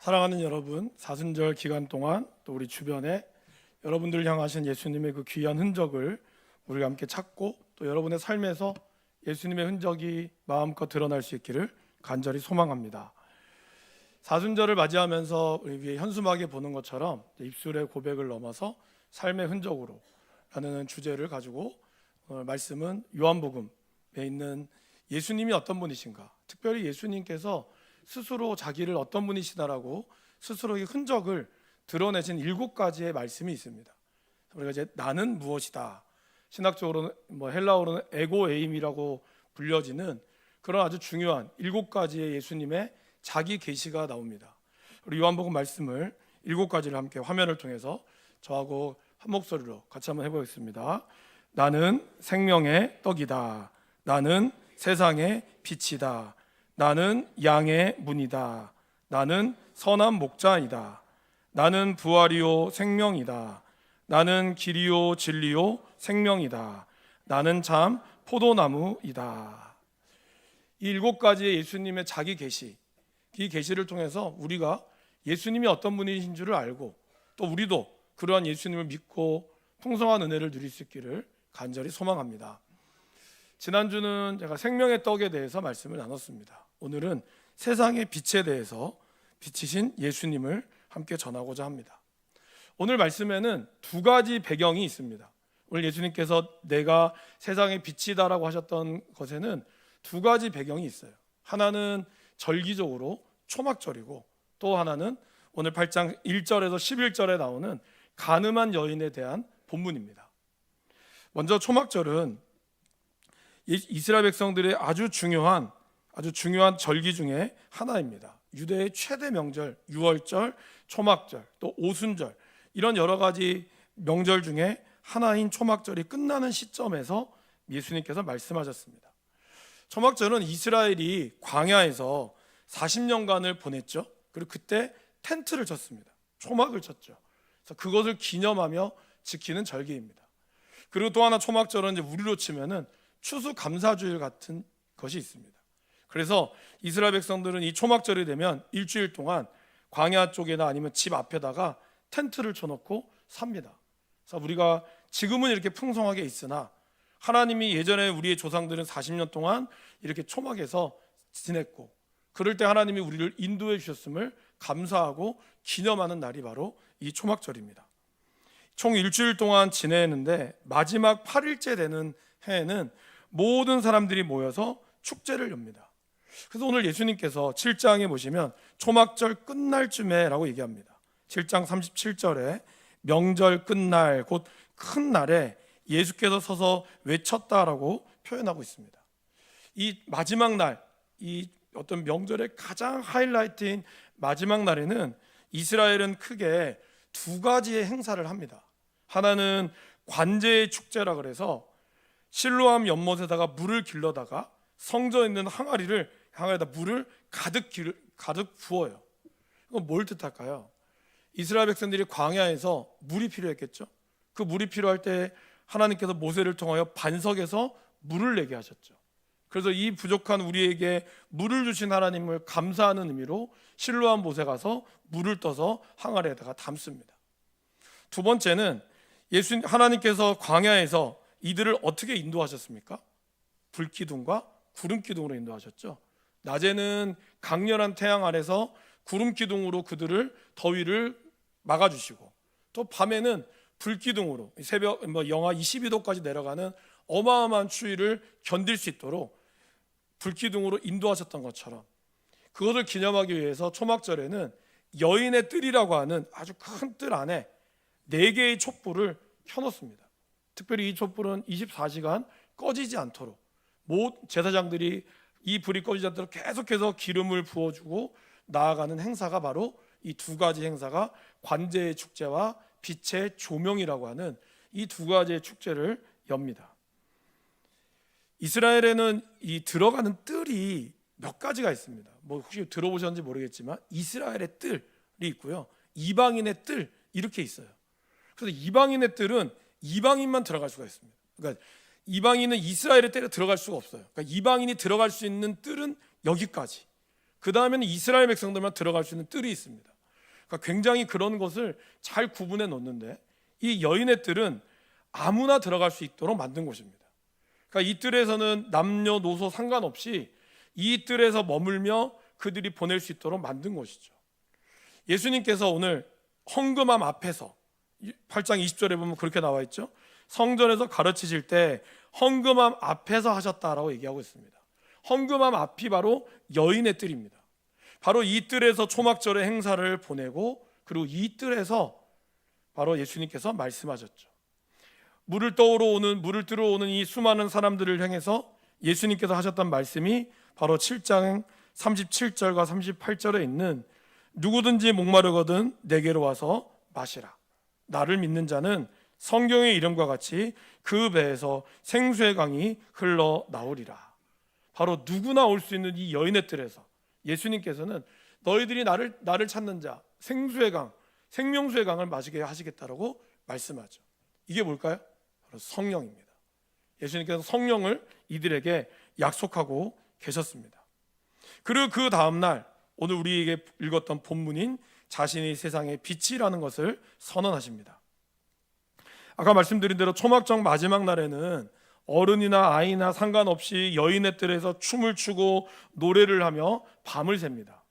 사랑하는 여러분, 사순절 기간 동안 또 우리 주변에 여러분들을 향하신 예수님의 그 귀한 흔적을 우리가 함께 찾고 또 여러분의 삶에서 예수님의 흔적이 마음껏 드러날 수 있기를 간절히 소망합니다. 사순절을 맞이하면서 우리 위에 현수막에 보는 것처럼 입술의 고백을 넘어서 삶의 흔적으로 라는 주제를 가지고 오늘 말씀은 요한복음에 있는 예수님이 어떤 분이신가, 특별히 예수님께서 스스로 자기를 어떤 분이시다라고 스스로의 흔적을 드러내신 7가지의 말씀이 있습니다. 우리가 이제 나는 무엇이다, 신학적으로는 헬라어로는 에고에임이라고 불려지는 그런 아주 중요한 7가지의 예수님의 자기 계시가 나옵니다. 우리 요한복음 말씀을 7가지를 함께 화면을 통해서 저하고 한 목소리로 같이 한번 해보겠습니다. 나는 생명의 떡이다. 나는 세상의 빛이다. 나는 양의 문이다. 나는 선한 목자이다. 나는 부활이요 생명이다. 나는 길이요 진리요 생명이다. 나는 참 포도나무이다. 이 7가지의 예수님의 자기 계시, 이 계시를 통해서 우리가 예수님이 어떤 분이신 줄을 알고 또 우리도 그러한 예수님을 믿고 풍성한 은혜를 누릴 수 있기를 간절히 소망합니다. 지난주는 제가 생명의 떡에 대해서 말씀을 나눴습니다. 오늘은 세상의 빛에 대해서 빛이신 예수님을 함께 전하고자 합니다. 오늘 말씀에는 2가지 배경이 있습니다. 오늘 예수님께서 내가 세상의 빛이다라고 하셨던 것에는 2가지 배경이 있어요. 하나는 절기적으로 초막절이고 또 하나는 오늘 8장 1절에서 11절에 나오는 간음한 여인에 대한 본문입니다. 먼저 초막절은 이스라엘 백성들의 아주 중요한 절기 중에 하나입니다. 유대의 최대 명절, 유월절, 초막절, 또 오순절, 이런 여러 가지 명절 중에 하나인 초막절이 끝나는 시점에서 예수님께서 말씀하셨습니다. 초막절은 이스라엘이 광야에서 40년간을 보냈죠. 그리고 그때 텐트를 쳤습니다. 초막을 쳤죠. 그래서 그것을 기념하며 지키는 절기입니다. 그리고 또 하나 초막절은 이제 우리로 치면은 추수감사주일 같은 것이 있습니다. 그래서 이스라엘 백성들은 이 초막절이 되면 일주일 동안 광야 쪽에나 아니면 집 앞에다가 텐트를 쳐놓고 삽니다. 그래서 우리가 지금은 이렇게 풍성하게 있으나 하나님이 예전에 우리의 조상들은 40년 동안 이렇게 초막에서 지냈고 그럴 때 하나님이 우리를 인도해 주셨음을 감사하고 기념하는 날이 바로 이 초막절입니다. 총 일주일 동안 지내는데 마지막 8일째 되는 해에는 모든 사람들이 모여서 축제를 엽니다. 그래서 오늘 예수님께서 7장에 보시면 초막절 끝날 쯤에라고 얘기합니다. 7장 37절에 명절 끝날 곧 큰 날에 예수께서 서서 외쳤다라고 표현하고 있습니다. 이 마지막 날, 이 어떤 명절의 가장 하이라이트인 마지막 날에는 이스라엘은 크게 2가지의 행사를 합니다. 하나는 관제의 축제라 그래서 실로암 연못에다가 물을 길러다가 성전에 있는 항아리에다 물을 가득 부어요. 이건 뭘 뜻할까요? 이스라엘 백성들이 광야에서 물이 필요했겠죠. 그 물이 필요할 때 하나님께서 모세를 통하여 반석에서 물을 내게 하셨죠. 그래서 이 부족한 우리에게 물을 주신 하나님을 감사하는 의미로 실로암 못에 가서 물을 떠서 항아리에다가 담습니다. 2번째는 하나님께서 광야에서 이들을 어떻게 인도하셨습니까? 불기둥과 구름기둥으로 인도하셨죠. 낮에는 강렬한 태양 아래서 구름기둥으로 그들을 더위를 막아주시고 또 밤에는 불기둥으로 새벽 영하 22도까지 내려가는 어마어마한 추위를 견딜 수 있도록 불기둥으로 인도하셨던 것처럼 그것을 기념하기 위해서 초막절에는 여인의 뜰이라고 하는 아주 큰 뜰 안에 4개의 촛불을 켜놓습니다. 특별히 이 촛불은 24시간 꺼지지 않도록 제사장들이 이 불이 꺼지지 않도록 계속해서 기름을 부어주고 나아가는 행사가 바로 이 2가지 행사가 관제의 축제와 빛의 조명이라고 하는 이 2가지의 축제를 엽니다. 이스라엘에는 이 들어가는 뜰이 몇 가지가 있습니다. 혹시 들어보셨는지 모르겠지만 이스라엘의 뜰이 있고요, 이방인의 뜰 이렇게 있어요. 그래서 이방인의 뜰은 이방인만 들어갈 수가 있습니다. 그러니까 이방인은 이스라엘의 뜰에 들어갈 수가 없어요. 그러니까 이방인이 들어갈 수 있는 뜰은 여기까지. 그 다음에는 이스라엘 백성들만 들어갈 수 있는 뜰이 있습니다. 그러니까 굉장히 그런 것을 잘 구분해 놓는데, 이 여인의 뜰은 아무나 들어갈 수 있도록 만든 곳입니다. 그러니까 이 뜰에서는 남녀노소 상관없이 이 뜰에서 머물며 그들이 보낼 수 있도록 만든 곳이죠. 예수님께서 오늘 헌금함 앞에서 8장 20절에 보면 그렇게 나와 있죠. 성전에서 가르치실 때 헌금함 앞에서 하셨다라고 얘기하고 있습니다. 헌금함 앞이 바로 여인의 뜰입니다. 바로 이 뜰에서 초막절의 행사를 보내고, 그리고 이 뜰에서 바로 예수님께서 말씀하셨죠. 물을 뜨러 오는 이 수많은 사람들을 향해서 예수님께서 하셨던 말씀이 바로 7장 37절과 38절에 있는 누구든지 목마르거든 내게로 와서 마시라. 나를 믿는 자는 성경의 이름과 같이 그 배에서 생수의 강이 흘러나오리라. 바로 누구나 올 수 있는 이 여인의 뜰에서 예수님께서는 너희들이 나를 찾는 자, 생수의 강, 생명수의 강을 마시게 하시겠다라고 말씀하죠. 이게 뭘까요? 바로 성령입니다. 예수님께서 성령을 이들에게 약속하고 계셨습니다. 그리고 그 다음날 오늘 우리에게 읽었던 본문인 자신이 세상의 빛이라는 것을 선언하십니다. 아까 말씀드린 대로 초막절 마지막 날에는 어른이나 아이나 상관없이 여인의 뜰에서 춤을 추고 노래를 하며 밤을 셉니다.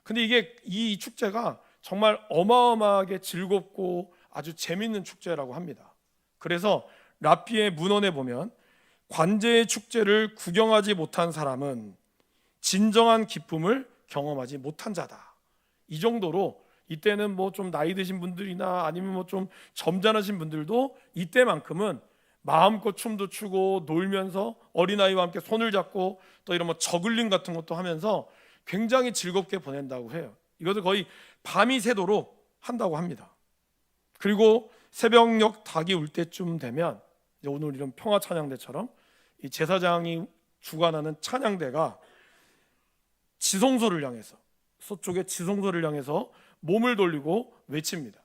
근데 이 축제가 정말 어마어마하게 즐겁고 아주 재밌는 축제라고 합니다. 그래서 랍비의 문헌에 보면 관제의 축제를 구경하지 못한 사람은 진정한 기쁨을 경험하지 못한 자다. 이 정도로 이때는 뭐 좀 나이 드신 분들이나 아니면 뭐 좀 점잖으신 분들도 이때만큼은 마음껏 춤도 추고 놀면서 어린아이와 함께 손을 잡고 또 이런 뭐 저글링 같은 것도 하면서 굉장히 즐겁게 보낸다고 해요. 이것을 거의 밤이 새도록 한다고 합니다. 그리고 새벽녘 닭이 울 때쯤 되면 오늘 이런 평화 찬양대처럼 이 제사장이 주관하는 찬양대가 지성소를 향해서, 서쪽의 지성소를 향해서 몸을 돌리고 외칩니다.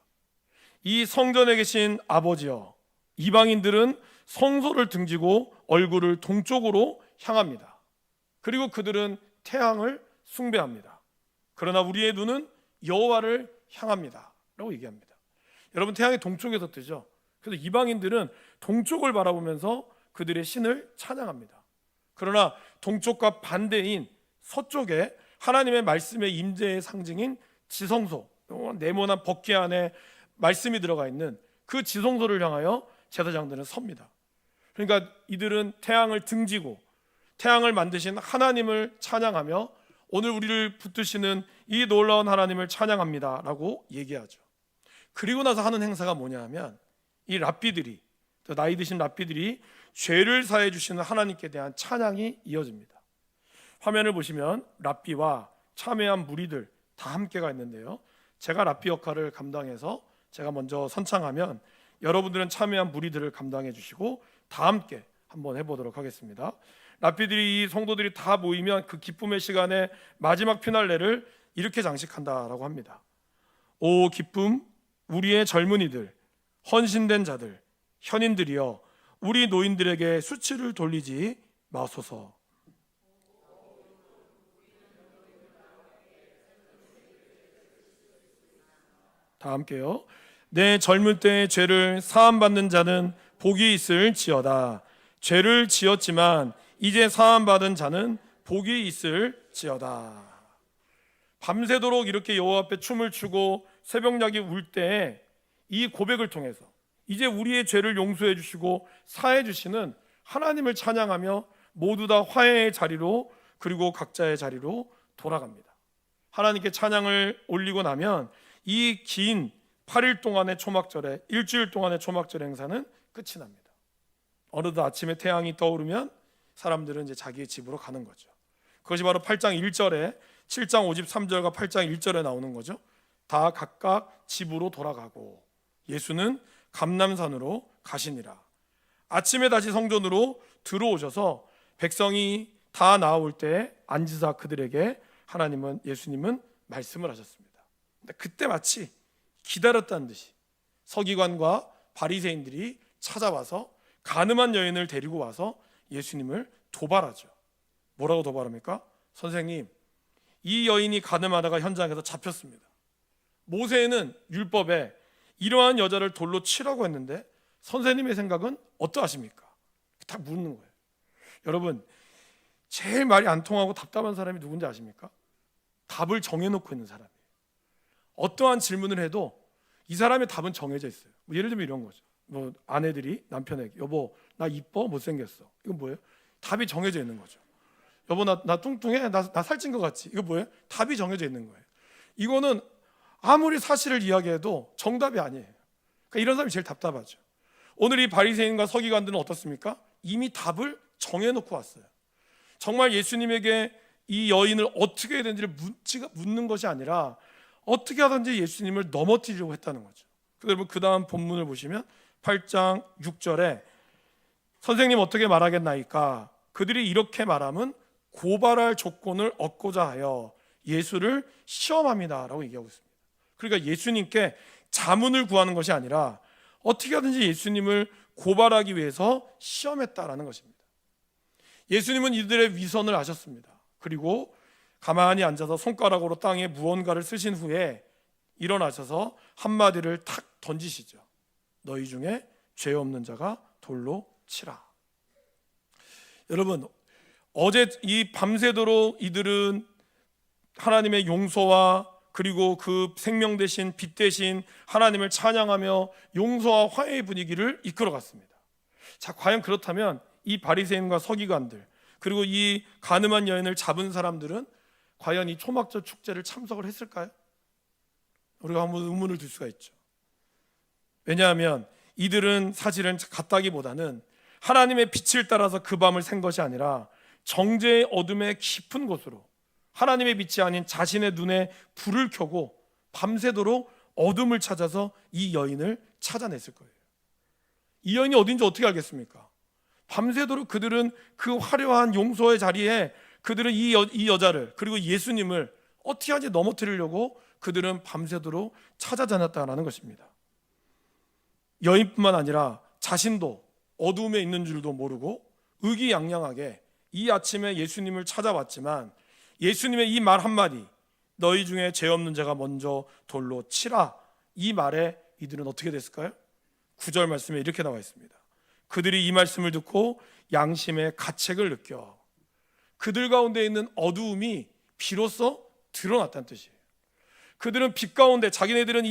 이 성전에 계신 아버지여, 이방인들은 성소를 등지고 얼굴을 동쪽으로 향합니다. 그리고 그들은 태양을 숭배합니다. 그러나 우리의 눈은 여호와를 향합니다 라고 얘기합니다. 여러분, 태양이 동쪽에서 뜨죠. 그래서 이방인들은 동쪽을 바라보면서 그들의 신을 찬양합니다. 그러나 동쪽과 반대인 서쪽에 하나님의 말씀의 임재의 상징인 지성소, 네모난 법궤 안에 말씀이 들어가 있는 그 지성소를 향하여 제사장들은 섭니다. 그러니까 이들은 태양을 등지고 태양을 만드신 하나님을 찬양하며 오늘 우리를 붙드시는 이 놀라운 하나님을 찬양합니다 라고 얘기하죠. 그리고 나서 하는 행사가 뭐냐 하면 이 랍비들이, 또 나이 드신 랍비들이 죄를 사해 주시는 하나님께 대한 찬양이 이어집니다. 화면을 보시면 랍비와 참여한 무리들 다 함께가 있는데요, 제가 랍비 역할을 감당해서 제가 먼저 선창하면 여러분들은 참여한 무리들을 감당해 주시고 다 함께 한번 해보도록 하겠습니다. 랍비들이, 이 성도들이 다 모이면 그 기쁨의 시간에 마지막 피날레를 이렇게 장식한다라고 합니다. 오 기쁨, 우리의 젊은이들, 헌신된 자들, 현인들이여, 우리 노인들에게 수치를 돌리지 마소서. 다 함께요. 내 젊을 때의 죄를 사함받는 자는 복이 있을지어다. 죄를 지었지만 이제 사함받은 자는 복이 있을지어다. 밤새도록 이렇게 여호와 앞에 춤을 추고 새벽녘이 울 때 이 고백을 통해서 이제 우리의 죄를 용서해 주시고 사해 주시는 하나님을 찬양하며 모두 다 화해의 자리로, 그리고 각자의 자리로 돌아갑니다. 하나님께 찬양을 올리고 나면 이 긴 8일 동안의 초막절에, 일주일 동안의 초막절 행사는 끝이 납니다. 어느덧 아침에 태양이 떠오르면 사람들은 이제 자기의 집으로 가는 거죠. 그것이 바로 8장 1절에 7장 53절과 8장 1절에 나오는 거죠. 다 각각 집으로 돌아가고 예수는 감람산으로 가시니라. 아침에 다시 성전으로 들어오셔서 백성이 다 나올 때 앉으사 그들에게 예수님은 말씀을 하셨습니다. 근데 그때 마치 기다렸다는 듯이 서기관과 바리새인들이 찾아와서 간음한 여인을 데리고 와서 예수님을 도발하죠. 뭐라고 도발합니까? 선생님, 이 여인이 가늠하다가 현장에서 잡혔습니다. 모세는 율법에 이러한 여자를 돌로 치라고 했는데 선생님의 생각은 어떠하십니까? 딱 묻는 거예요. 여러분, 제일 말이 안 통하고 답답한 사람이 누군지 아십니까? 답을 정해놓고 있는 사람이에요. 어떠한 질문을 해도 이 사람의 답은 정해져 있어요. 뭐 예를 들면 이런 거죠. 뭐 아내들이 남편에게 여보 나 이뻐 못생겼어. 이건 뭐예요? 답이 정해져 있는 거죠. 여보 나 뚱뚱해 나 살찐 것 같지. 이거 뭐예요? 답이 정해져 있는 거예요. 이거는 아무리 사실을 이야기해도 정답이 아니에요. 그러니까 이런 사람이 제일 답답하죠. 오늘 이 바리새인과 서기관들은 어떻습니까? 이미 답을 정해놓고 왔어요. 정말 예수님에게 이 여인을 어떻게 해야 되는지를 묻는 것이 아니라 어떻게 하든지 예수님을 넘어뜨리려고 했다는 거죠. 여러분 그 다음 본문을 보시면 8장 6절에 선생님 어떻게 말하겠나이까? 그들이 이렇게 말하면 고발할 조건을 얻고자 하여 예수를 시험합니다 라고 얘기하고 있습니다. 그러니까 예수님께 자문을 구하는 것이 아니라 어떻게 하든지 예수님을 고발하기 위해서 시험했다라는 것입니다. 예수님은 이들의 위선을 아셨습니다. 그리고 가만히 앉아서 손가락으로 땅에 무언가를 쓰신 후에 일어나셔서 한마디를 탁 던지시죠. 너희 중에 죄 없는 자가 돌로 치라. 여러분, 어제 이 밤새도록 이들은 하나님의 용서와 그리고 그 생명 대신 빛 대신 하나님을 찬양하며 용서와 화해의 분위기를 이끌어갔습니다. 자, 과연 그렇다면 이 바리새인과 서기관들 그리고 이 간음한 여인을 잡은 사람들은 과연 이 초막절 축제를 참석을 했을까요? 우리가 한번 의문을 둘 수가 있죠. 왜냐하면 이들은 사실은 갔다기보다는 하나님의 빛을 따라서 그 밤을 샌 것이 아니라 정죄의 어둠의 깊은 곳으로 하나님의 빛이 아닌 자신의 눈에 불을 켜고 밤새도록 어둠을 찾아서 이 여인을 찾아냈을 거예요. 이 여인이 어딘지 어떻게 알겠습니까? 밤새도록 그들은 그 화려한 용서의 자리에 그들은 이 여자를 그리고 예수님을 어떻게 하지 넘어뜨리려고 그들은 밤새도록 찾아다녔다는 것입니다. 여인뿐만 아니라 자신도 어둠에 있는 줄도 모르고 의기양양하게 이 아침에 예수님을 찾아왔지만 예수님의 이 말 한마디 너희 중에 죄 없는 자가 먼저 돌로 치라 이 말에 이들은 어떻게 됐을까요? 9절 말씀에 이렇게 나와 있습니다. 그들이 이 말씀을 듣고 양심의 가책을 느껴 그들 가운데 있는 어두움이 비로소 드러났다는 뜻이에요. 그들은 빛 가운데 자기네들은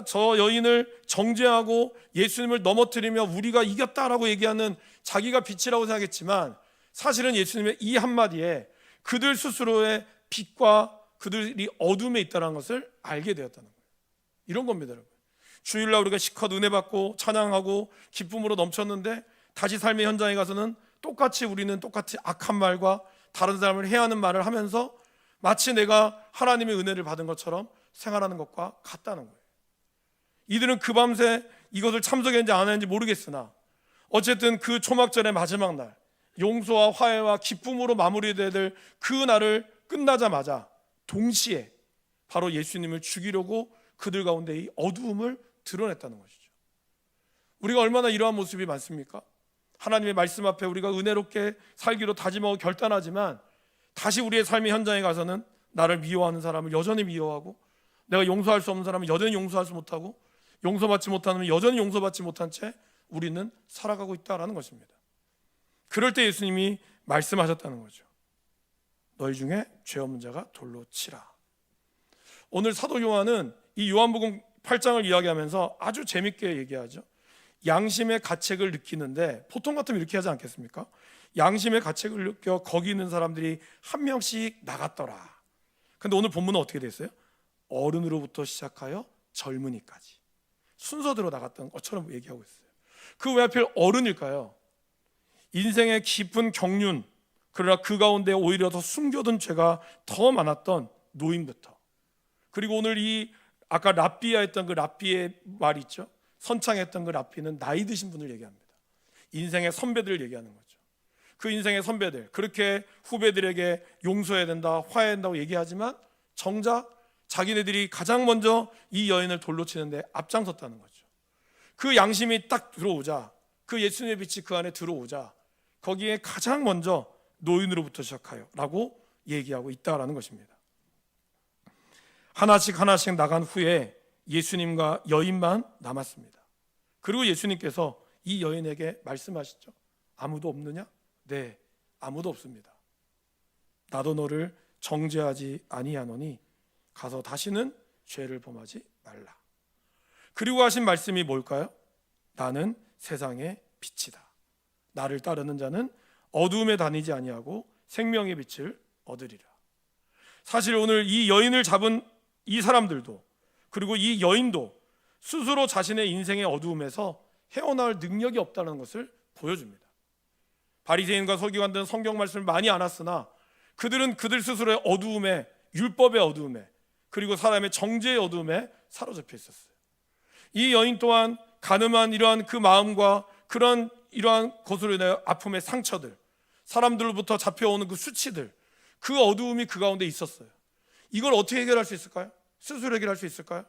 저 여인을 정죄하고 예수님을 넘어뜨리며 우리가 이겼다라고 얘기하는 자기가 빛이라고 생각했지만 사실은 예수님의 이 한마디에 그들 스스로의 빛과 그들이 어둠에 있다는 것을 알게 되었다는 거예요. 이런 겁니다, 여러분. 주일날 우리가 실컷 은혜 받고 찬양하고 기쁨으로 넘쳤는데 다시 삶의 현장에 가서는 우리는 똑같이 악한 말과 다른 사람을 해하는 말을 하면서 마치 내가 하나님의 은혜를 받은 것처럼 생활하는 것과 같다는 거예요. 이들은 그 밤새 이것을 참석했는지 안 했는지 모르겠으나 어쨌든 그 초막절의 마지막 날 용서와 화해와 기쁨으로 마무리돼야 될 그 날을 끝나자마자 동시에 바로 예수님을 죽이려고 그들 가운데 이 어두움을 드러냈다는 것이죠. 우리가 얼마나 이러한 모습이 많습니까? 하나님의 말씀 앞에 우리가 은혜롭게 살기로 다짐하고 결단하지만 다시 우리의 삶의 현장에 가서는 나를 미워하는 사람을 여전히 미워하고 내가 용서할 수 없는 사람을 여전히 용서하지 못하고 용서받지 못하는 여전히 용서받지 못한 채 우리는 살아가고 있다는 것입니다. 그럴 때 예수님이 말씀하셨다는 거죠. 너희 중에 죄 없는 자가 돌로 치라. 오늘 사도 요한은 이 요한복음 8장을 이야기하면서 아주 재밌게 얘기하죠. 양심의 가책을 느끼는데 보통 같으면 이렇게 하지 않겠습니까? 양심의 가책을 느껴 거기 있는 사람들이 한 명씩 나갔더라. 근데 오늘 본문은 어떻게 됐어요? 어른으로부터 시작하여 젊은이까지 순서대로 나갔던 것처럼 얘기하고 있어요. 그 왜 하필 어른일까요? 인생의 깊은 경륜, 그러나 그 가운데 오히려 더 숨겨둔 죄가 더 많았던 노인부터, 그리고 오늘 이 아까 랍비야 했던 그 랍비의 말이 있죠. 선창했던 그 랍비는 나이 드신 분을 얘기합니다. 인생의 선배들을 얘기하는 거죠. 그 인생의 선배들, 그렇게 후배들에게 용서해야 된다, 화해해야 된다고 얘기하지만 정작 자기네들이 가장 먼저 이 여인을 돌로 치는데 앞장섰다는 거죠. 그 양심이 딱 들어오자, 그 예수님의 빛이 그 안에 들어오자 거기에 가장 먼저 노인으로부터 시작하여 라고 얘기하고 있다라는 것입니다. 하나씩 하나씩 나간 후에 예수님과 여인만 남았습니다. 그리고 예수님께서 이 여인에게 말씀하시죠. 아무도 없느냐? 네, 아무도 없습니다. 나도 너를 정죄하지 아니하노니 가서 다시는 죄를 범하지 말라. 그리고 하신 말씀이 뭘까요? 나는 세상의 빛이다. 나를 따르는 자는 어두움에 다니지 아니하고 생명의 빛을 얻으리라. 사실 오늘 이 여인을 잡은 이 사람들도, 그리고 이 여인도 스스로 자신의 인생의 어두움에서 헤어나올 능력이 없다는 것을 보여줍니다. 바리새인과 서기관들은 성경 말씀을 많이 알았으나 그들은 그들 스스로의 어두움에, 율법의 어두움에, 그리고 사람의 정죄의 어두움에 사로잡혀 있었어요. 이 여인 또한 가늠한 이러한 그 마음과 이러한 것으로 인하여 아픔의 상처들, 사람들로부터 잡혀오는 그 수치들, 그 어두움이 그 가운데 있었어요. 이걸 어떻게 해결할 수 있을까요? 스스로 해결할 수 있을까요?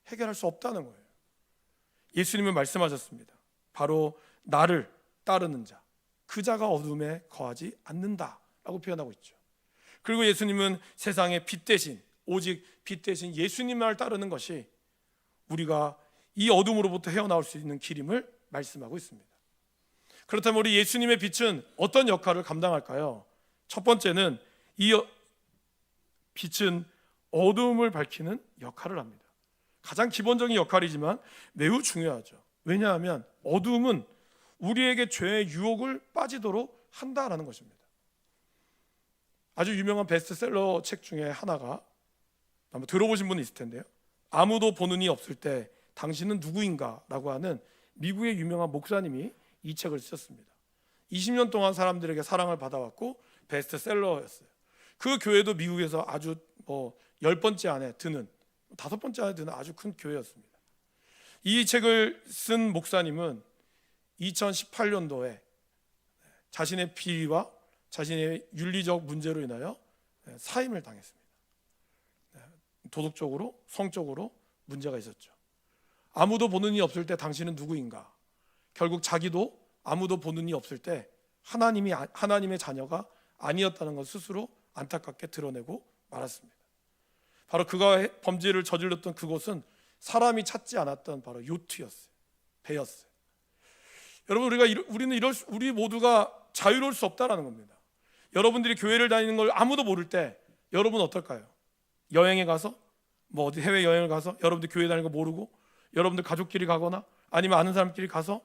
해결할 수 없다는 거예요. 예수님은 말씀하셨습니다. 바로 나를 따르는 자, 그 자가 어둠에 거하지 않는다라고 표현하고 있죠. 그리고 예수님은 세상의 빛 대신, 오직 빛 대신 예수님만을 따르는 것이 우리가 이 어둠으로부터 헤어나올 수 있는 길임을 말씀하고 있습니다. 그렇다면 우리 예수님의 빛은 어떤 역할을 감당할까요? 첫 번째는 이 빛은 어두움을 밝히는 역할을 합니다. 가장 기본적인 역할이지만 매우 중요하죠. 왜냐하면 어두움은 우리에게 죄의 유혹을 빠지도록 한다라는 것입니다. 아주 유명한 베스트셀러 책 중에 하나가, 한번 들어보신 분이 있을 텐데요, 아무도 보는 이 없을 때 당신은 누구인가? 라고 하는 미국의 유명한 목사님이 이 책을 쓰셨습니다. 20년 동안 사람들에게 사랑을 받아왔고 베스트셀러였어요. 그 교회도 미국에서 아주 10번째 안에 드는, 5번째 안에 드는 아주 큰 교회였습니다. 이 책을 쓴 목사님은 2018년도에 자신의 비리와 자신의 윤리적 문제로 인하여 사임을 당했습니다. 도덕적으로, 성적으로 문제가 있었죠. 아무도 보는 이 없을 때 당신은 누구인가? 결국 자기도 아무도 보는 이 없을 때 하나님의 자녀가 아니었다는 것 스스로 안타깝게 드러내고 말았습니다. 바로 그가 범죄를 저질렀던 그곳은 사람이 찾지 않았던 바로 요트였어요. 배였어요. 여러분, 우리 모두가 자유로울 수 없다라는 겁니다. 여러분들이 교회를 다니는 걸 아무도 모를 때 여러분 어떨까요? 여행에 가서, 어디 해외 여행을 가서 여러분들 교회 다니는 거 모르고, 여러분들 가족끼리 가거나 아니면 아는 사람끼리 가서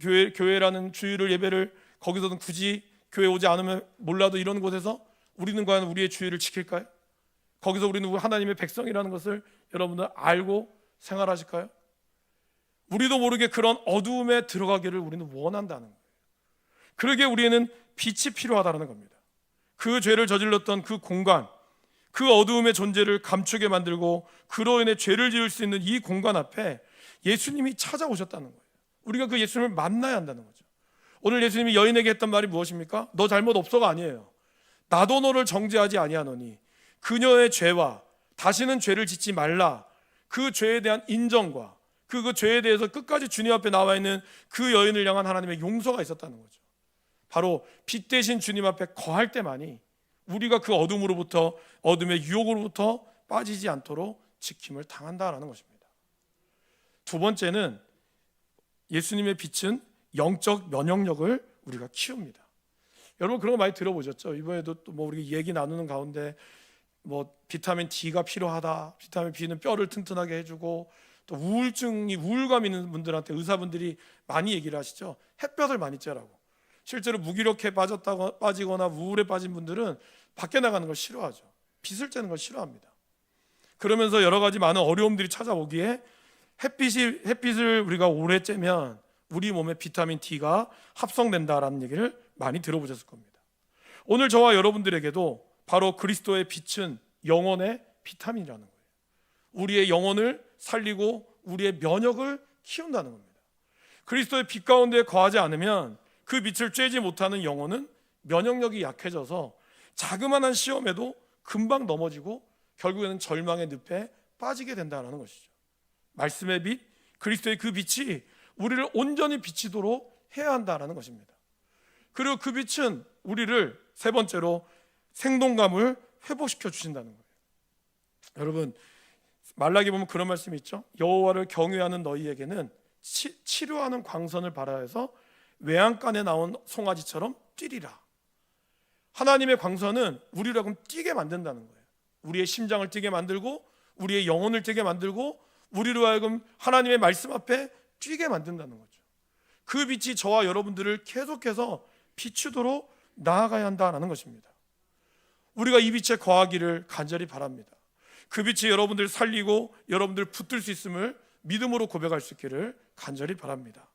교회라는 주일 예배를 거기서는 굳이 교회 오지 않으면 몰라도 이런 곳에서 우리는 과연 우리의 주일을 지킬까요? 거기서 우리는 하나님의 백성이라는 것을 여러분들 알고 생활하실까요? 우리도 모르게 그런 어두움에 들어가기를 우리는 원한다는 거예요. 그러기에 우리에는 빛이 필요하다는 겁니다. 그 죄를 저질렀던 그 공간, 그 어두움의 존재를 감추게 만들고 그로 인해 죄를 지을 수 있는 이 공간 앞에 예수님이 찾아오셨다는 거예요. 우리가 그 예수님을 만나야 한다는 거죠. 오늘 예수님이 여인에게 했던 말이 무엇입니까? 너 잘못 없어가 아니에요. 나도 너를 정죄하지 아니하노니 그녀의 죄와 다시는 죄를 짓지 말라, 그 죄에 대한 인정과 그 죄에 대해서 끝까지 주님 앞에 나와 있는 그 여인을 향한 하나님의 용서가 있었다는 거죠. 바로 빛 대신 주님 앞에 거할 때만이 우리가 그 어둠의 유혹으로부터 빠지지 않도록 지킴을 당한다라는 것입니다. 두 번째는 예수님의 빛은 영적 면역력을 우리가 키웁니다. 여러분 그런 거 많이 들어보셨죠? 이번에도 또 우리 얘기 나누는 가운데 비타민 D가 필요하다, 비타민 B는 뼈를 튼튼하게 해주고, 또 우울감 있는 분들한테 의사분들이 많이 얘기를 하시죠. 햇볕을 많이 쬐라고. 실제로 무기력해 빠지거나 우울에 빠진 분들은 밖에 나가는 걸 싫어하죠. 빛을 쬐는 걸 싫어합니다. 그러면서 여러 가지 많은 어려움들이 찾아오기에 햇빛을 우리가 오래 쬐면 우리 몸에 비타민 D가 합성된다라는 얘기를 많이 들어보셨을 겁니다. 오늘 저와 여러분들에게도 바로 그리스도의 빛은 영혼의 비타민이라는 거예요. 우리의 영혼을 살리고 우리의 면역을 키운다는 겁니다. 그리스도의 빛 가운데 거하지 않으면 그 빛을 쬐지 못하는 영혼은 면역력이 약해져서 자그마한 시험에도 금방 넘어지고 결국에는 절망의 늪에 빠지게 된다는 것이죠. 말씀의 빛, 그리스도의 그 빛이 우리를 온전히 비치도록 해야 한다는 것입니다. 그리고 그 빛은 우리를 세 번째로 생동감을 회복시켜 주신다는 거예요. 여러분, 말라기 보면 그런 말씀이 있죠. 여호와를 경외하는 너희에게는 치료하는 광선을 발하여서 외양간에 나온 송아지처럼 뛰리라. 하나님의 광선은 우리를 하여금 뛰게 만든다는 거예요. 우리의 심장을 뛰게 만들고 우리의 영혼을 뛰게 만들고 우리로 하여금 하나님의 말씀 앞에 뛰게 만든다는 거죠. 그 빛이 저와 여러분들을 계속해서 비추도록 나아가야 한다는 것입니다. 우리가 이 빛에 거하기를 간절히 바랍니다. 그 빛이 여러분들 살리고 여러분들 붙들 수 있음을 믿음으로 고백할 수 있기를 간절히 바랍니다.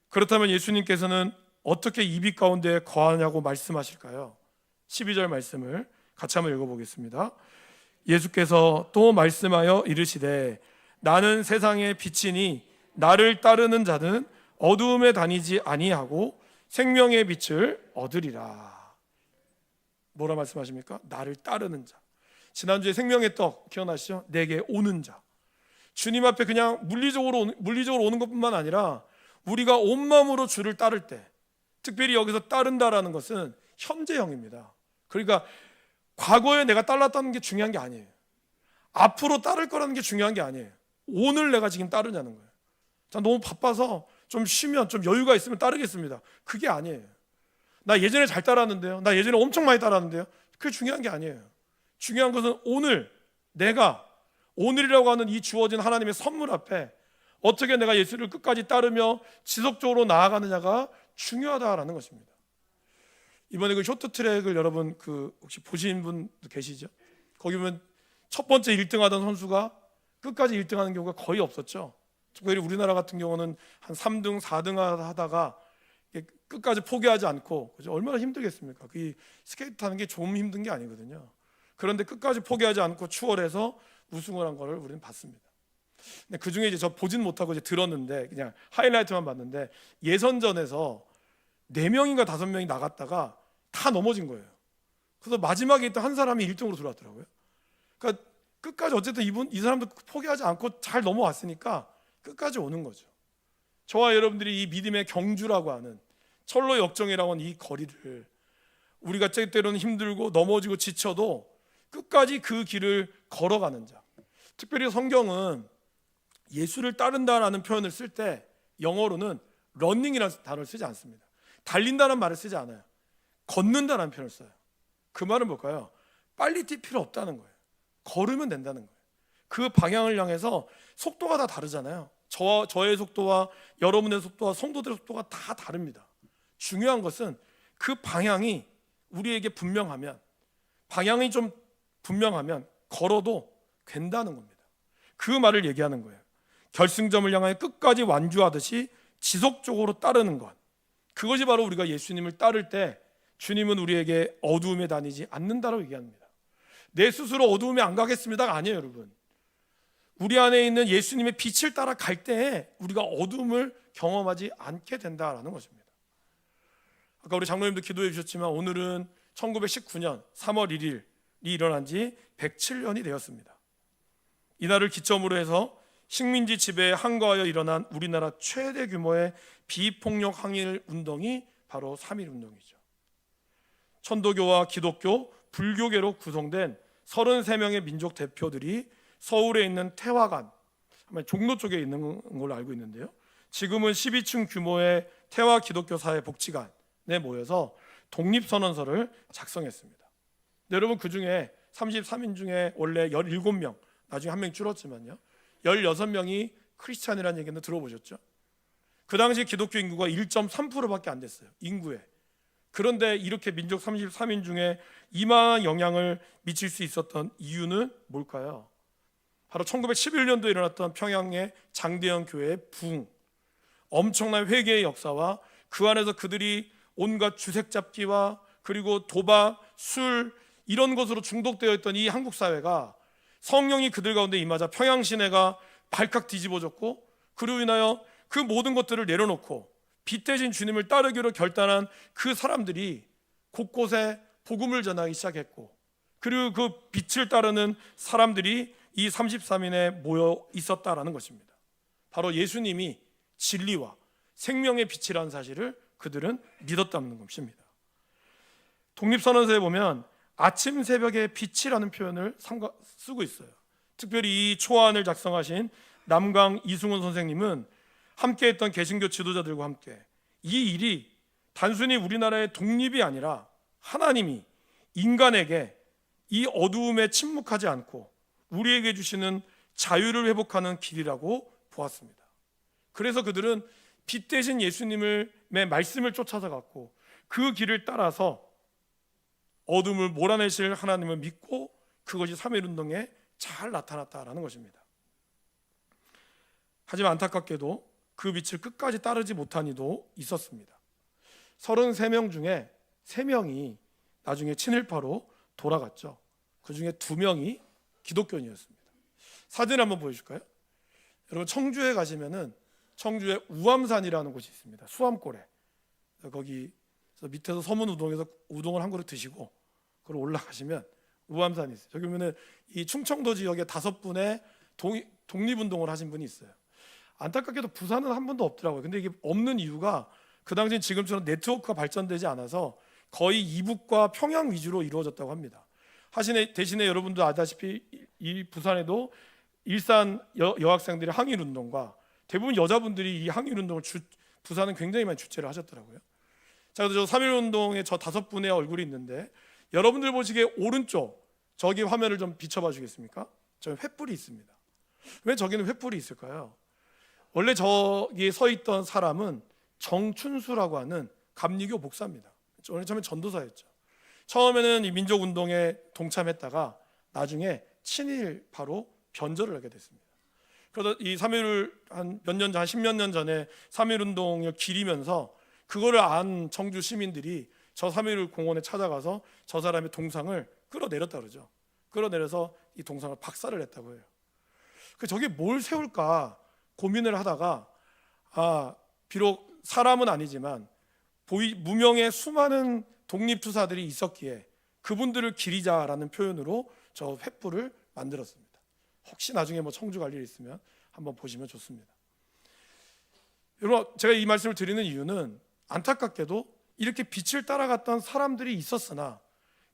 그렇다면 예수님께서는 어떻게 이 빛 가운데 거하냐고 말씀하실까요? 12절 말씀을 같이 한번 읽어보겠습니다. 예수께서 또 말씀하여 이르시되 나는 세상의 빛이니 나를 따르는 자는 어두움에 다니지 아니하고 생명의 빛을 얻으리라. 뭐라 말씀하십니까? 나를 따르는 자. 지난주에 생명의 떡 기억나시죠? 내게 오는 자. 주님 앞에 그냥 물리적으로 오는 것뿐만 아니라 우리가 온 마음으로 주를 따를 때, 특별히 여기서 따른다라는 것은 현재형입니다. 그러니까 과거에 내가 따랐다는 게 중요한 게 아니에요. 앞으로 따를 거라는 게 중요한 게 아니에요. 오늘 내가 지금 따르냐는 거예요. 자, 너무 바빠서 좀 쉬면, 좀 여유가 있으면 따르겠습니다. 그게 아니에요. 나 예전에 잘 따랐는데요. 나 예전에 엄청 많이 따랐는데요. 그게 중요한 게 아니에요. 중요한 것은 오늘 내가 오늘이라고 하는 이 주어진 하나님의 선물 앞에 어떻게 내가 예수를 끝까지 따르며 지속적으로 나아가느냐가 중요하다라는 것입니다. 이번에 그 쇼트트랙을 여러분 혹시 보신 분 계시죠? 거기 보면 첫 번째 1등 하던 선수가 끝까지 1등 하는 경우가 거의 없었죠. 특별히 우리나라 같은 경우는 한 3등, 4등 하다가 끝까지 포기하지 않고, 그죠? 얼마나 힘들겠습니까? 그 스케이트 타는 게 좀 힘든 게 아니거든요. 그런데 끝까지 포기하지 않고 추월해서 우승을 한 거를 우리는 봤습니다. 근데 그 중에 이제 저 보진 못하고 이제 들었는데 그냥 하이라이트만 봤는데 예선전에서 4명인가 5명이 나갔다가 다 넘어진 거예요. 그래서 마지막에 있던 한 사람이 1등으로 들어왔더라고요. 그러니까 끝까지 어쨌든 이 사람도 포기하지 않고 잘 넘어왔으니까 끝까지 오는 거죠. 저와 여러분들이 이 믿음의 경주라고 하는 철로 역정이라고 하는 이 거리를 우리가 때때로는 힘들고 넘어지고 지쳐도 끝까지 그 길을 걸어가는 자. 특별히 성경은 예수를 따른다라는 표현을 쓸 때 영어로는 러닝이라는 단어를 쓰지 않습니다. 달린다는 말을 쓰지 않아요. 걷는다는 표현을 써요. 그 말은 뭘까요? 빨리 뛸 필요 없다는 거예요. 걸으면 된다는 거예요. 그 방향을 향해서 속도가 다 다르잖아요. 저의 속도와 여러분의 속도와 성도들의 속도가 다 다릅니다. 중요한 것은 그 방향이 우리에게 분명하면, 방향이 좀 분명하면 걸어도 된다는 겁니다. 그 말을 얘기하는 거예요. 결승점을 향하여 끝까지 완주하듯이 지속적으로 따르는 것, 그것이 바로 우리가 예수님을 따를 때 주님은 우리에게 어두움에 다니지 않는다라고 얘기합니다. 내 스스로 어두움에 안 가겠습니다가 아니에요, 여러분. 우리 안에 있는 예수님의 빛을 따라 갈 때에 우리가 어두움을 경험하지 않게 된다라는 것입니다. 아까 우리 장로님도 기도해 주셨지만 오늘은 1919년 3월 1일이 일어난 지 107년이 되었습니다. 이날을 기점으로 해서 식민지 지배에 항거하여 일어난 우리나라 최대 규모의 비폭력 항일 운동이 바로 3.1 운동이죠. 천도교와 기독교, 불교계로 구성된 33명의 민족 대표들이 서울에 있는 태화관, 종로 쪽에 있는 걸로 알고 있는데요. 지금은 12층 규모의 태화 기독교 사회 복지관에 모여서 독립선언서를 작성했습니다. 여러분, 그 중에 33인 중에 원래 17명, 나중에 한 명이 줄었지만요, 16명이 크리스찬이라는 얘기는 들어보셨죠? 그 당시 기독교 인구가 1.3%밖에 안 됐어요, 인구에. 그런데 이렇게 민족 33인 중에 이만한 영향을 미칠 수 있었던 이유는 뭘까요? 바로 1911년도에 일어났던 평양의 장대현 교회의 부흥, 엄청난 회개의 역사와 그 안에서 그들이 온갖 주색 잡기와 그리고 도박, 술 이런 것으로 중독되어 있던 이 한국 사회가 성령이 그들 가운데 임하자 평양 시내가 발칵 뒤집어졌고, 그로 인하여 그 모든 것들을 내려놓고 빛 대신 주님을 따르기로 결단한 그 사람들이 곳곳에 복음을 전하기 시작했고, 그리고 그 빛을 따르는 사람들이 이 33인에 모여 있었다라는 것입니다. 바로 예수님이 진리와 생명의 빛이라는 사실을 그들은 믿었다는 것입니다. 독립선언서에 보면 아침 새벽의 빛이라는 표현을 쓰고 있어요. 특별히 이 초안을 작성하신 남강 이승훈 선생님은 함께했던 개신교 지도자들과 함께 이 일이 단순히 우리나라의 독립이 아니라 하나님이 인간에게 이 어두움에 침묵하지 않고 우리에게 주시는 자유를 회복하는 길이라고 보았습니다. 그래서 그들은 빛 대신 예수님의 말씀을 쫓아서 갔고 그 길을 따라서 어둠을 몰아내실 하나님을 믿고 그것이 3.1운동에 잘 나타났다라는 것입니다. 하지만 안타깝게도 그 빛을 끝까지 따르지 못한 이도 있었습니다. 33명 중에 3명이 나중에 친일파로 돌아갔죠. 그 중에 2명이 기독교인이었습니다. 사진 한번 보여줄까요? 여러분 청주에 가시면은 청주에 우암산이라는 곳이 있습니다. 수암골에 거기 밑에서 서문우동에서 우동을 한 그릇 드시고 그걸 올라가시면 우암산이 있어요. 저기 보면은 이 충청도 지역에 5분의 독립운동을 하신 분이 있어요. 안타깝게도 부산은 한 분도 없더라고요. 근데 이게 없는 이유가 그 당시엔 지금처럼 네트워크가 발전되지 않아서 거의 이북과 평양 위주로 이루어졌다고 합니다. 대신에 여러분도 아다시피 이 부산에도 일산 여학생들의 항일운동과 대부분 여자분들이 이 항일운동을 부산은 굉장히 많이 주최를 하셨더라고요. 자, 그래서 저 3.1운동에 저 5분의 얼굴이 있는데 여러분들 보시기에 오른쪽 저기 화면을 좀 비춰봐 주겠습니까? 저기 횃불이 있습니다. 왜 저기는 횃불이 있을까요? 원래 저기에 서 있던 사람은 정춘수라고 하는 감리교 목사입니다. 처음에 전도사였죠. 처음에는 이 민족운동에 동참했다가 나중에 친일파로 변절을 하게 됐습니다. 그러다 이 3.1을 한 몇 년 전, 한 10몇 년 전에 3.1운동을 기리면서 그거를 안 청주 시민들이 저 3.1 공원에 찾아가서 저 사람의 동상을 끌어내렸다 그러죠. 끌어내려서 이 동상을 박살을 냈다고 해요. 저게 뭘 세울까 고민을 하다가 비록 사람은 아니지만 무명의 수많은 독립투사들이 있었기에 그분들을 기리자라는 표현으로 저 횃불을 만들었습니다. 혹시 나중에 뭐 청주 갈 일 있으면 한번 보시면 좋습니다. 여러분 제가 이 말씀을 드리는 이유는 안타깝게도 이렇게 빛을 따라갔던 사람들이 있었으나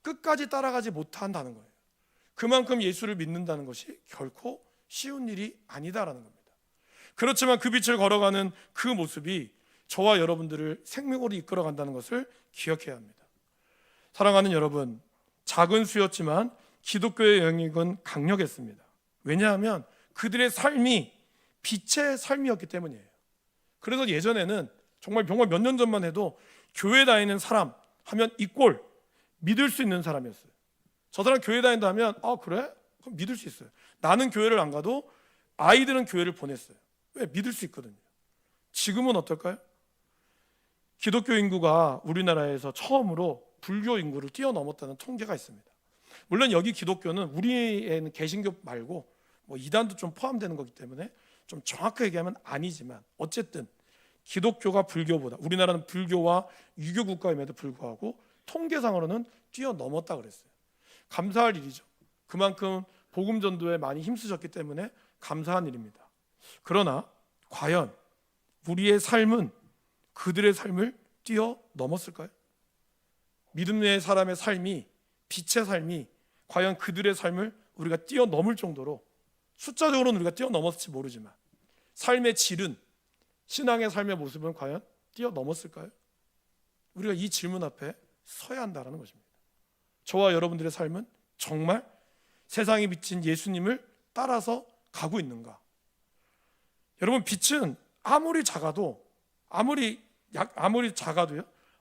끝까지 따라가지 못한다는 거예요. 그만큼 예수를 믿는다는 것이 결코 쉬운 일이 아니다라는 겁니다. 그렇지만 그 빛을 걸어가는 그 모습이 저와 여러분들을 생명으로 이끌어간다는 것을 기억해야 합니다. 사랑하는 여러분, 작은 수였지만 기독교의 영역은 강력했습니다. 왜냐하면 그들의 삶이 빛의 삶이었기 때문이에요. 그래서 예전에는 정말 몇 년 전만 해도 교회 다니는 사람 하면 이꼴 믿을 수 있는 사람이었어요. 저 사람 교회 다닌다 하면 그래? 그럼 믿을 수 있어요. 나는 교회를 안 가도 아이들은 교회를 보냈어요. 왜? 믿을 수 있거든요. 지금은 어떨까요? 기독교 인구가 우리나라에서 처음으로 불교 인구를 뛰어넘었다는 통계가 있습니다. 물론 여기 기독교는 우리에는 개신교 말고 이단도 좀 포함되는 거기 때문에 좀 정확하게 얘기하면 아니지만 어쨌든 기독교가 불교보다 우리나라는 불교와 유교 국가임에도 불구하고 통계상으로는 뛰어넘었다 그랬어요. 감사할 일이죠. 그만큼 복음 전도에 많이 힘쓰셨기 때문에 감사한 일입니다. 그러나 과연 우리의 삶은 그들의 삶을 뛰어넘었을까요? 믿음의 사람의 삶이 빛의 삶이 과연 그들의 삶을 우리가 뛰어넘을 정도로 숫자적으로는 우리가 뛰어넘었을지 모르지만 삶의 질은 신앙의 삶의 모습은 과연 뛰어넘었을까요? 우리가 이 질문 앞에 서야 한다는 것입니다. 저와 여러분들의 삶은 정말 세상에 비친 예수님을 따라서 가고 있는가? 여러분 빛은 아무리 작아도요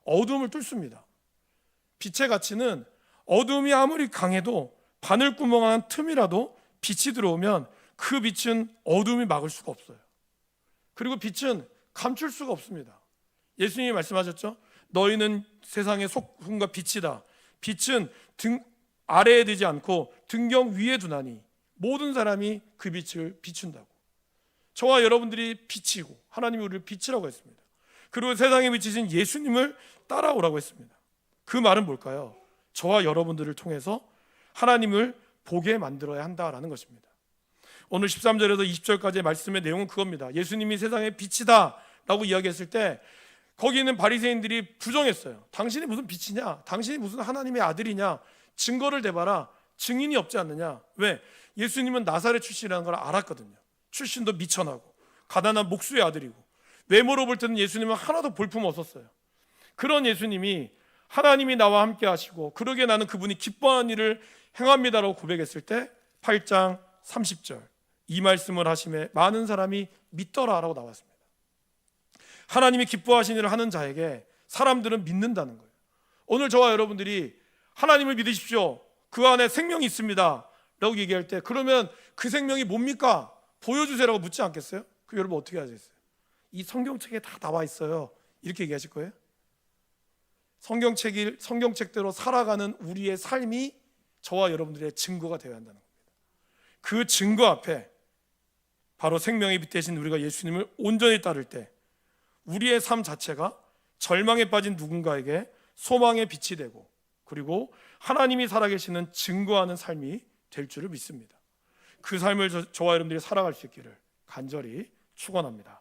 어둠을 뚫습니다. 빛의 가치는 어둠이 아무리 강해도 바늘구멍한 틈이라도 빛이 들어오면 그 빛은 어둠이 막을 수가 없어요. 그리고 빛은 감출 수가 없습니다. 예수님이 말씀하셨죠. 너희는 세상의 소금과 빛이다. 빛은 등 아래에 두지 않고 등경 위에 두나니 모든 사람이 그 빛을 비춘다고. 저와 여러분들이 빛이고 하나님이 우리를 빛이라고 했습니다. 그리고 세상에 비치신 예수님을 따라오라고 했습니다. 그 말은 뭘까요? 저와 여러분들을 통해서 하나님을 보게 만들어야 한다라는 것입니다. 오늘 13절에서 20절까지의 말씀의 내용은 그겁니다. 예수님이 세상의 빛이다 라고 이야기했을 때 거기 있는 바리새인들이 부정했어요. 당신이 무슨 빛이냐? 당신이 무슨 하나님의 아들이냐? 증거를 대봐라. 증인이 없지 않느냐? 왜? 예수님은 나사렛 출신이라는 걸 알았거든요. 출신도 미천하고 가난한 목수의 아들이고 외모로 볼 때는 예수님은 하나도 볼품 없었어요. 그런 예수님이 하나님이 나와 함께 하시고 그러기에 나는 그분이 기뻐하는 일을 행합니다라고 고백했을 때 8장 30절 이 말씀을 하심에 많은 사람이 믿더라라고 나왔습니다. 하나님이 기뻐하신 일을 하는 자에게 사람들은 믿는다는 거예요. 오늘 저와 여러분들이 하나님을 믿으십시오, 그 안에 생명이 있습니다 라고 얘기할 때 그러면 그 생명이 뭡니까? 보여주세요라고 묻지 않겠어요? 그 여러분 어떻게 하시겠어요? 이 성경책에 다 나와 있어요 이렇게 얘기하실 거예요? 성경책대로 살아가는 우리의 삶이 저와 여러분들의 증거가 되어야 한다는 겁니다. 그 증거 앞에 바로 생명의 빛 대신 우리가 예수님을 온전히 따를 때 우리의 삶 자체가 절망에 빠진 누군가에게 소망의 빛이 되고 그리고 하나님이 살아계시는 증거하는 삶이 될 줄을 믿습니다. 그 삶을 저와 여러분들이 살아갈 수 있기를 간절히 축원합니다.